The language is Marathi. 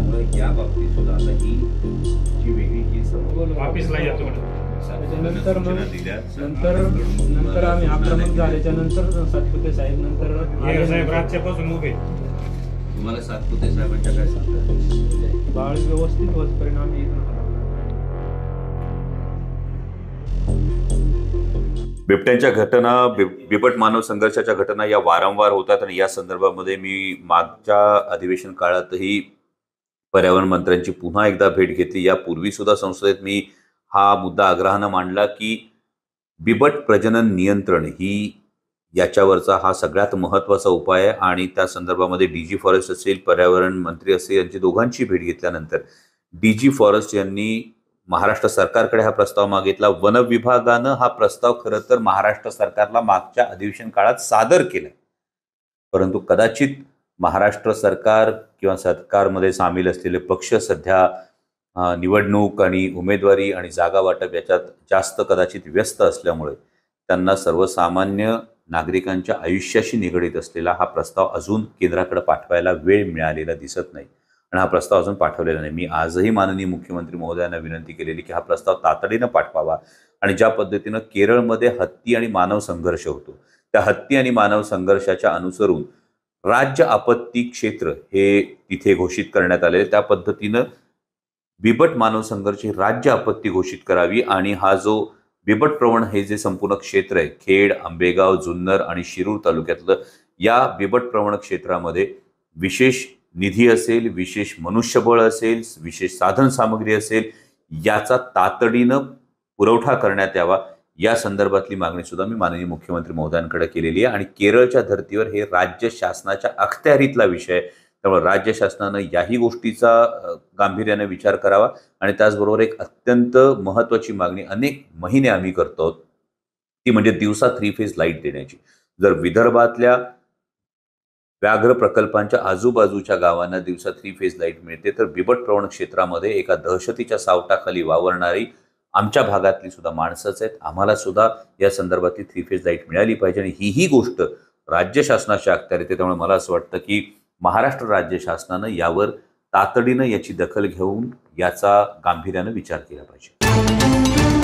त्यामुळे या बाबतीत सुद्धा आता ही जी वेगळी जी ऑफिसला येतो त्याच्यानंतर नंतर आम्ही आक्रमक झाल्याच्या नंतर सातपुते साहेब नंतर साहेब राज्यापासून उभे तुम्हाला सातपुते साहेबांच्या काय सांगतात? बाळ व्यवस्थित होतपर्यंत आम्ही बिबट्यांच्या घटना बिबट मानव संघर्षाच्या घटना या वारंवार होतात आणि या संदर्भामध्ये मी मागच्या अधिवेशन काळातही पर्यावरण मंत्र्यांची पुन्हा एकदा भेट घेतली। यापूर्वी सुद्धा संसदेत मी हा मुद्दा आग्रहानं मांडला की बिबट प्रजनन नियंत्रण ही याच्यावरचा हा सगळ्यात महत्त्वाचा उपाय आहे आणि त्या संदर्भामध्ये डीजी फॉरेस्ट असेल, पर्यावरण मंत्री असेल, यांची दोघांची भेट घेतल्यानंतर डीजी फॉरेस्ट यांनी महाराष्ट्र सरकारकडे हा प्रस्ताव मागितला। वन विभागानं हा प्रस्ताव खरं तर महाराष्ट्र सरकारला मागच्या अधिवेशन काळात सादर केला, परंतु कदाचित महाराष्ट्र सरकार किंवा सरकारमध्ये सामील असलेले पक्ष सध्या निवडणूक आणि उमेदवारी आणि जागा वाटप याच्यात जास्त कदाचित व्यस्त असल्यामुळे त्यांना सर्वसामान्य नागरिकांच्या आयुष्याशी निगडीत असलेला हा प्रस्ताव अजून केंद्राकडे पाठवायला वेळ मिळालेला दिसत नाही आणि हा प्रस्ताव अजून पाठवलेला नाही। मी आजही माननीय मुख्यमंत्री महोदयांना विनंती केलेली की हा प्रस्ताव तातडीनं पाठवावा आणि ज्या पद्धतीनं केरळमध्ये हत्ती आणि मानव संघर्ष होतो त्या हत्ती आणि मानव संघर्षाच्या अनुसरून राज्य आपत्ती क्षेत्र हे तिथे घोषित करण्यात आले, त्या पद्धतीनं बिबट मानव संघर्ष ही राज्य आपत्ती घोषित करावी आणि हा जो बिबट प्रवण हे जे संपूर्ण क्षेत्र आहे खेड, आंबेगाव, जुन्नर आणि शिरूर तालुक्यातलं या बिबट प्रवण क्षेत्रामध्ये विशेष निधी असेल, विशेष मनुष्यबळ असेल, विशेष साधन सामग्री असेल, याचा तातडीनं पुरवठा करण्यात यावा या संदर्भातली मागणी सुद्धा मी माननीय मुख्यमंत्री महोदयांकडे केलेली आहे आणि केरळच्या धर्तीवर हे राज्य शासनाच्या अखत्यारीतला विषय आहे, त्यामुळे राज्य शासनानं याही गोष्टीचा गांभीर्याने विचार करावा आणि त्याचबरोबर एक अत्यंत महत्त्वाची मागणी अनेक महिने आम्ही करतो ती म्हणजे दिवसा 3 फेज लाईट देण्याची। जर विदर्भातल्या व्याघ्र प्रकल्पांच्या आजूबाजूच्या गावांना दिवसा 3 फेज लाईट मिळते तर बिबट प्रवण क्षेत्रामध्ये एका दहशतीच्या सावटाखाली वावरणारी आमच्या भागातली सुद्धा माणसंच आहेत, आम्हाला सुद्धा या संदर्भातली 3 फेज लाईट मिळाली पाहिजे आणि ही गोष्ट राज्य शासनाच्या अखत्यारीत आहे। त्यामुळे मला असं वाटतं की महाराष्ट्र राज्य शासनानं यावर तातडीनं याची दखल घेऊन याचा गांभीर्यानं विचार केला पाहिजे।